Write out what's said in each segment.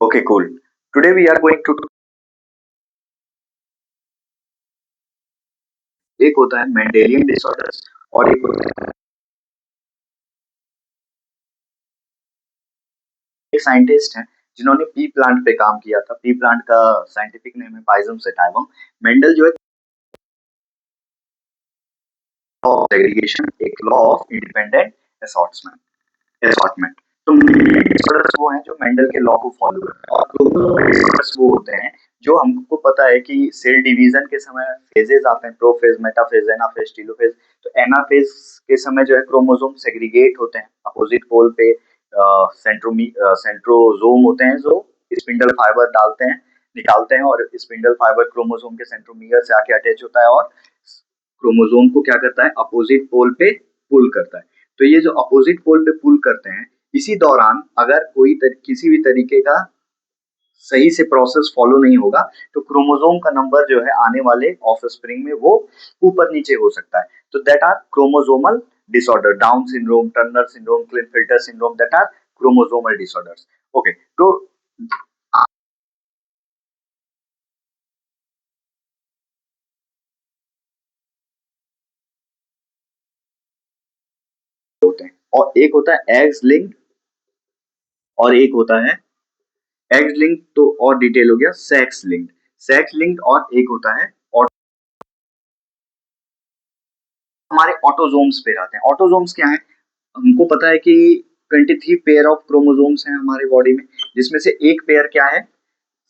Okay, cool. Today we are going to एक होता है मेंडेलियन डिसऑर्डर्स और एक होता है एक साइंटिस्ट हैं जिन्होंने पी प्लांट पे काम किया था। पी प्लांट का साइंटिफिक नेम है पाइजम सेटाइवम। मेंडल जो है लॉ ऑफ सेग्रीगेशन, एक लॉ ऑफ इंडिपेंडेंट असॉर्टमेंट। तो मेंडेलियन डिसऑर्डर्स वो हैं जो मेंडल के लॉ को फॉलो करते हैं और क्रोमोसोमल डिसऑर्डर्स वो होते हैं जो हमको पता है कि सेल डिवीजन के समय फेजेस आते हैं, प्रोफेज, मेटाफेज, एनाफेज, टीलोफेज। तो एनाफेज के समय जो है क्रोमोसोम सेग्रीगेट होते हैं अपोजिट पोल पे। सेंट्रोजोम होते हैं जो स्पिंडल फाइबर डालते हैं, निकालते हैं, और स्पिंडल फाइबर क्रोमोसोम के सेंट्रोमियर से आके अटैच होता है और क्रोमोसोम को क्या करता है, अपोजिट पोल पे पुल करता है। तो ये जो अपोजिट पोल पे पुल करते हैं, इसी दौरान अगर किसी भी तरीके का सही से प्रोसेस फॉलो नहीं होगा तो क्रोमोसोम का नंबर जो है आने वाले ऑफस्प्रिंग में वो ऊपर नीचे हो सकता है। तो that are chromosomal disorder, Down syndrome, Turner syndrome, Klinefelter syndrome, that are chromosomal disorders. Okay, तो होते हैं और एक होता है एग्स लिंक्ड और एक होता है एग्स लिंक्ड, तो और डिटेल हो गया सेक्स लिंक्ड। सेक्स लिंक्ड और एक होता है हमारे ऑटोजोम्स पे रहते हैं। ऑटोजोम्स क्या है, हमको पता है कि 23 पेयर ऑफ क्रोमोसोम्स हैं हमारे बॉडी में, जिसमें से एक पेयर क्या है,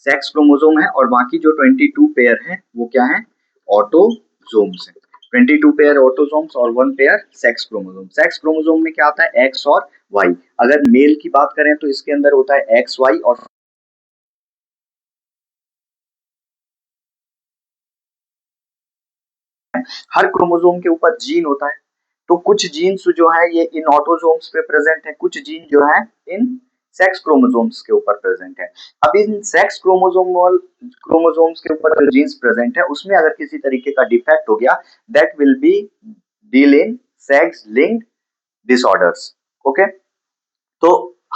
सेक्स क्रोमोसोम है, और बाकी जो 22 पेयर हैं वो क्या है, ऑटोजोम्स हैं। 22 पेयर ऑटोजोम्स और 1 pair sex chromosome. Sex chromosome में क्या आता है, एक्स और वाई। अगर मेल की बात करें तो इसके अंदर होता है एक्स वाई, और हर क्रोमोसोम के ऊपर जीन होता है। तो कुछ जीन्स जो है ये इन ऑटोसोम्स पे प्रेजेंट है, कुछ जीन जो है इन सेक्स क्रोमोसोम्स के ऊपर प्रेजेंट है। अब इन सेक्स क्रोमोसोम्स के ऊपर जो जीन्स प्रेजेंट है उसमें अगर किसी तरीके का डिफेक्ट हो गया, that will be deal in sex linked disorders. Okay, तो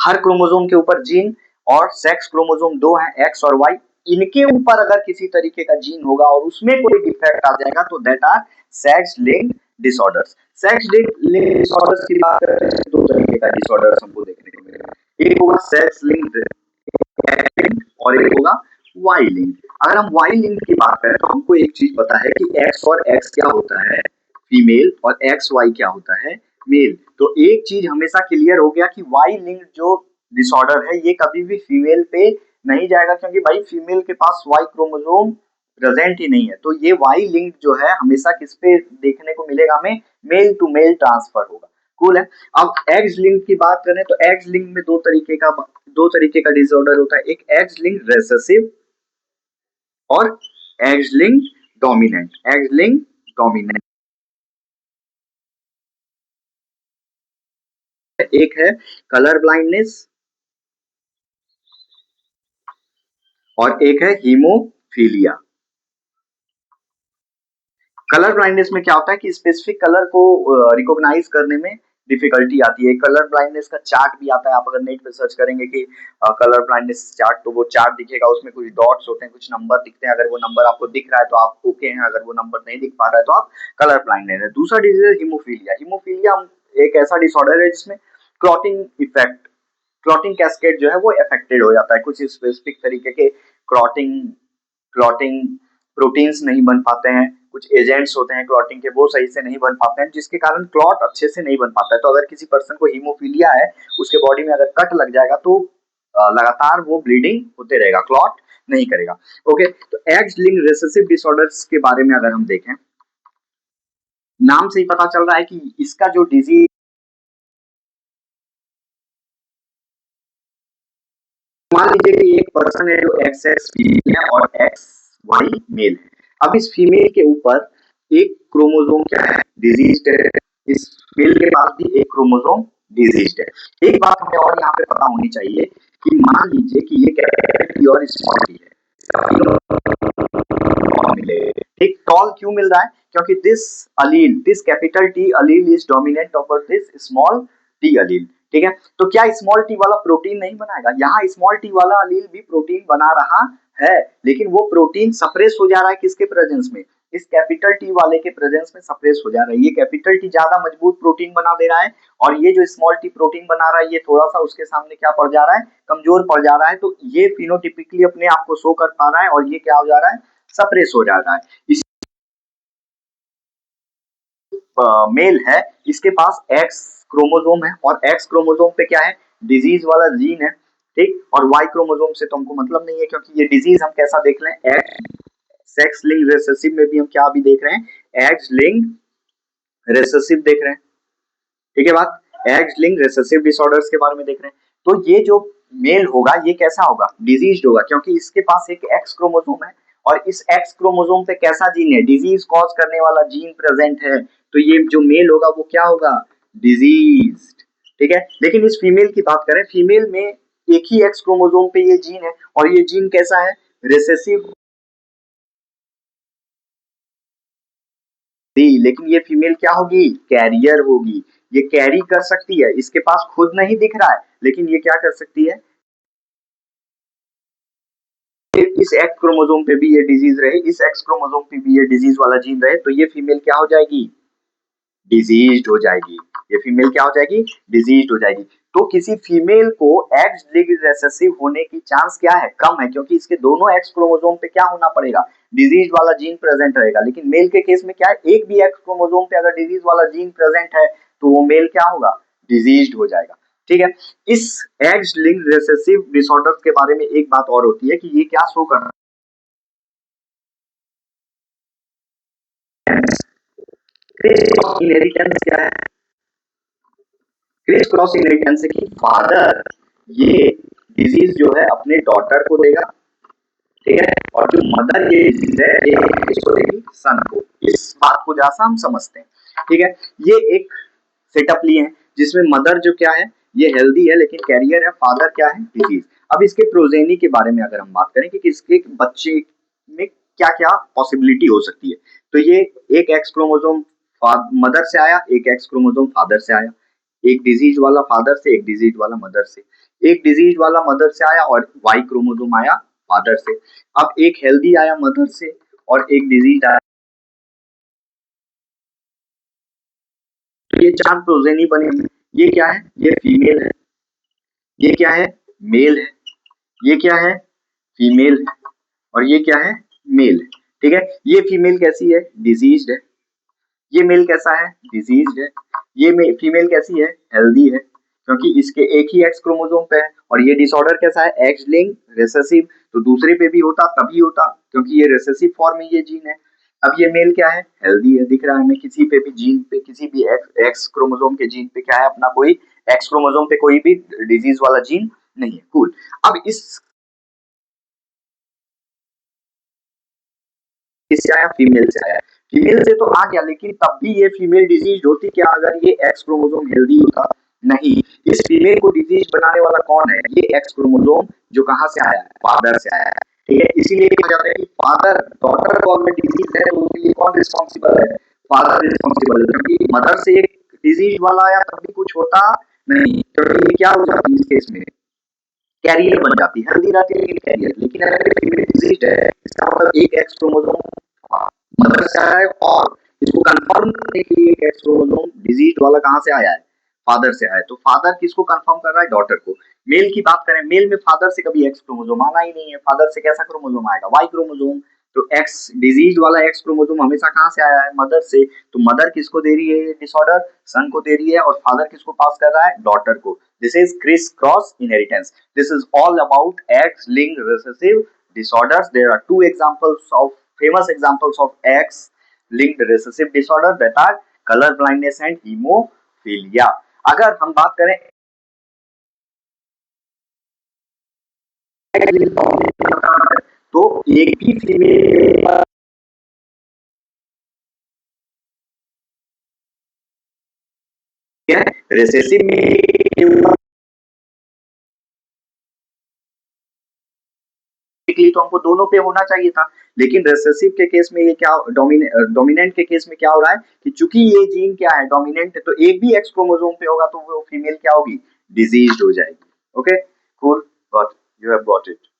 हर क्रोमोसोम के ऊपर जीन और सेक्स क्रोमोसोम दो हैं, एक्स और वाई। इनके ऊपर अगर किसी तरीके का जीन होगा और उसमें कोई डिफेक्ट आ जाएगा तो that are sex linked disorders. Sex linked disorders की बात करें तो दो तरीके का डिसऑर्डर्स हमको देखने को मिलेगा। एक होगा सेक्स लिंक्ड और एक होगा वाई लिंक। अगर हम वाई लिंक की बात करें तो हमको एक चीज पता है कि एक्स और एक्स क्या होता है, फीमेल, और एक्स वाई क्या होता है, मेल। तो एक चीज हमेशा क्लियर हो गया कि वाई लिंक जो डिसऑर्डर है ये कभी भी फीमेल पे नहीं जाएगा, क्योंकि भाई फीमेल के पास वाई क्रोमोसोम प्रेजेंट ही नहीं है। तो ये वाई लिंक जो है हमेशा किस पे देखने को मिलेगा, हमें मेल टू मेल ट्रांसफर होगा। कूल है। अब एग्स लिंक की बात करें तो एग्स लिंक में दो तरीके का डिसऑर्डर होता है, एक एग्स लिंक रेसेसिव और eggs link dominant. Eggs link dominant एक है कलर ब्लाइंडनेस और एक है हीमोफीलिया। कलर ब्लाइंडनेस में क्या होता है कि स्पेसिफिक कलर को रिकॉग्नाइज करने में डिफिकल्टी आती है। कलर ब्लाइंडनेस का चार्ट भी आता है, आप अगर नेट पे सर्च करेंगे कि कलर ब्लाइंडनेस चार्ट, तो वो चार्ट दिखेगा, उसमें कुछ डॉट्स होते हैं, कुछ नंबर दिखते हैं। अगर वो नंबर आपको दिख रहा है तो आप ओके हैं, अगर वो नंबर नहीं दिख पा रहा है तो आप कलर ब्लाइंडनेस है। दूसरा डिजीज है हीमोफीलिया। हीमोफीलिया एक ऐसा डिसऑर्डर है जिसमें क्लॉटिंग इफेक्ट, क्लॉटिंग कैस्केड जो है वो अफेक्टेड हो जाता है। कुछ स्पेसिफिक तरीके के क्लॉटिंग क्लॉटिंग प्रोटीन्स नहीं बन पाते हैं, कुछ एजेंट्स होते हैं क्लॉटिंग के वो सही से नहीं बन पाते हैं, जिसके कारण क्लॉट अच्छे से नहीं बन पाता है। तो अगर किसी पर्सन को हीमोफीलिया है, उसके बॉडी में अगर कट लग जाएगा तो लगातार वो ब्लीडिंग होते रहेगा, क्लॉट नहीं करेगा। ओके, तो एक्स लिंक्ड रिसेसिव डिसऑर्डर्स के बारे में अगर हम देखें, नाम से ही पता चल रहा है कि इसका जो डिजीज, मान लीजिए कि एक पर्सन है जो एक्स एक्स फीमेल है और एक्स वाई मेल है। अब इस फीमेल के ऊपर एक क्रोमोसोम क्या है, डिजीज है। इस मेल के पास भी एक क्रोमोसोम डिजीज है। एक बात हमें और यहाँ पे पता होनी चाहिए कि मान लीजिए कि ये कैपिटल टी और स्मॉल टी है, एक टॉल क्यों मिल रहा है, क्योंकि this capital T allele is dominant over this small T allele. ठीक है। तो क्या स्मॉल टी वाला प्रोटीन नहीं बनाएगा? यहाँ स्मॉल टी वाला अलील भी प्रोटीन बना रहा है, लेकिन वो प्रोटीन सप्रेस हो जा रहा है किसके प्रेजेंस में? इस कैपिटल टी वाले के प्रेजेंस में सप्रेस हो जा रहा है। ये कैपिटल टी ज्यादा मजबूत प्रोटीन बना दे रहा है, और ये जो स्मॉल टी प्रोटीन बना रहा है ये थोड़ा सा उसके सामने क्या पड़ जा रहा है? कमजोर पड़ जा रहा है। तो ये फिनोटिपिकली अपने आप को शो कर पा रहा है, और ये क्या हो जा रहा है? सप्रेस हो जा रहा है। इस मेल है, इसके पास एक्स क्रोमोसोम है, और एक्स क्रोमोसोम पे क्या है? डिजीज वाला जीन है, ठीक। और वाई क्रोमोसोम से तो हमको मतलब नहीं है, क्योंकि ये डिजीज हम कैसा देख रहे हैं? सेक्स लिंक रिसेसिव में भी हम क्या अभी देख रहे हैं? एग्स लिंक रिसेसिव देख रहे हैं, ठीक है बात। एग्स लिंक रिसेसिव डिसऑर्डर्स के बारे में देख रहे हैं। तो ये जो मेल होगा ये कैसा होगा? डिजीज होगा, क्योंकि इसके पास एक एक्स क्रोमोसोम है, और इस एक्स क्रोमोसोम पे कैसा जीन है? डिजीज कॉज करने वाला जीन प्रेजेंट है। तो ये जो मेल होगा वो क्या होगा? डिजीज, ठीक है। लेकिन इस फीमेल की बात करें, फीमेल में एक ही एक्स क्रोमोसोम पे ये जीन है, और ये जीन कैसा है? रिसेसिव। लेकिन ये फीमेल क्या होगी? कैरियर होगी। ये कैरी कर सकती है, इसके पास खुद नहीं दिख रहा है, लेकिन ये क्या कर सकती है? इस एक्स क्रोमोसोम पे भी ये डिजीज रहे, इस एक्स क्रोमोसोम पे भी ये डिजीज वाला जीन रहे, तो ये फीमेल क्या हो जाएगी? डिजीज्ड हो जाएगी। ये फीमेल क्या हो जाएगी? डिजीज्ड हो जाएगी। तो किसी फीमेल को एक्स लिंक्ड रिसेसिव होने की चांस क्या है? कम है, क्योंकि इसके दोनों एक्स क्रोमोसोम पे क्या होना पड़ेगा? डिजीज वाला जीन प्रेजेंट रहेगा। लेकिन मेल के केस में क्या है? एक भी एक्स क्रोमोसोम पे अगर डिजीज वाला जीन प्रेजेंट है तो वो मेल क्या होगा? डिजीज्ड हो जाएगा, ठीक है। इस एक्स लिंक्ड रिसेसिव डिसऑर्डर के बारे में एक बात और होती है कि ये क्या शो कर रहा है? इनहेरिटेंस क्या है? क्रिस क्रॉस इनहेरिटेंस की फादर ये डिजीज जो है अपने डॉटर को देगा, ठीक है। और जो मदर ये डिजीज है ये किसको देगी? सन को। इस बात को जैसा हम समझते हैं, ठीक है। ये एक सेटअप लिए हैं जिसमें मदर जो क्या है? ये हेल्दी है, लेकिन कैरियर है, फादर क्या है? डिजीज। अब इसके प्रोजेनी के बारे में अगर हम बात करें कि किसके बच्चे में क्या क्या पॉसिबिलिटी हो सकती है, तो ये एक एक्स क्रोमोसोम मदर से आया, एक एक्स क्रोमोसोम फादर से आया, एक डिजीज वाला फादर से, एक डिजीज वाला मदर से, एक डिजीज वाला मदर से आया, और वाई क्रोमोसोम आया फादर से। अब एक हेल्दी आया मदर से, और एक डिजीज आया। तो ये चार प्रोजेनी बने हैं। ये क्या है? ये फीमेल है। ये क्या है? मेल है। ये क्या है? फीमेल है। और ये क्या है? मेल है, ठीक है। ये फीमेल कैसी है? डिजीज्ड है। ये मेल कैसा है? डिजीज्ड है। ये फीमेल कैसी है? हेल्दी है, क्योंकि इसके एक ही एक्स क्रोमोसोम पे है। और ये डिसऑर्डर कैसा है? X link recessive. तो दूसरे पे भी होता तभी होता, क्योंकि ये रिसेसिव फॉर्म में ये जीन है। अब ये मेल क्या है? हेल्दी है। दिख रहा है हमें किसी पे भी जीन पे, किसी भी एक्स क्रोमोसोम के जीन पे क्या है? अपना कोई एक्स क्रोमोसोम पे कोई भी डिजीज वाला जीन नहीं है। कूल। अब इस किससे आया? फीमेल से आया। फीमेल से तो आ गया, लेकिन तब भी ये फीमेल डिजीज होती क्या अगर ये एक्स क्रोमोसोम हेल्दी होता? नहीं। इस फीमेल को डिजीज बनाने वाला कौन है? ये एक्स क्रोमोसोम, जो कहां से आया है? फादर से आया है, ठीक है। इसीलिए कहा जाता है कि फादर डॉटर को अगर डिजीज है तो उसके लिए कौन रिस्पॉन्सिबल है? फादर रिस्पॉन्सिबल है, क्योंकि मदर से एक डिजीज वाला आया तब भी कुछ होता नहीं, क्योंकि ये क्या हो जाती है इस केस में? कैरियर बन जाती है। हेल्दी रहती है लेकिन कैरियर। लेकिन अगर फीमेल डिजीज है, इसका मतलब एक एक्स क्रोमोसोम मदर से आया है, और इसको कंफर्म करने के लिए एक एक्स क्रोमोसोम डिजीज वाला कहां से आया है? फादर से आया है। तो फादर किसको कंफर्म कर रहा है? डॉटर को। मेल की बात करें, मेल में फादर से कभी एक्स क्रोमोसोम आना ही नहीं है। फादर से कैसा क्रोमोसोम आएगा? Y chromosome. तो एक्स डिजीज वाला एक्स क्रोमोसोम हमेशा कहां से आया है? मदर से। तो मदर किसको दे रही है ये डिसऑर्डर? सन को दे रही है। और फादर किसको पास कर रहा है? डॉटर को। This is criss cross inheritance. This is all about x linked recessive disorders. There are two examples of famous examples of X linked recessive disorder, that are color blindness and hemophilia. अगर हम बात करें तो एक भी female recessive में तो हमको दोनों पे होना चाहिए था, लेकिन रिसेसिव के केस में ये क्या डोमिनेंट के केस में क्या हो रहा है कि चूंकि ये जीन क्या है? डोमिनेंट है, तो एक भी एक्स क्रोमोसोम पे होगा तो वो फीमेल क्या होगी? डिजीज हो जाएगी। Okay, cool, got, you have got it.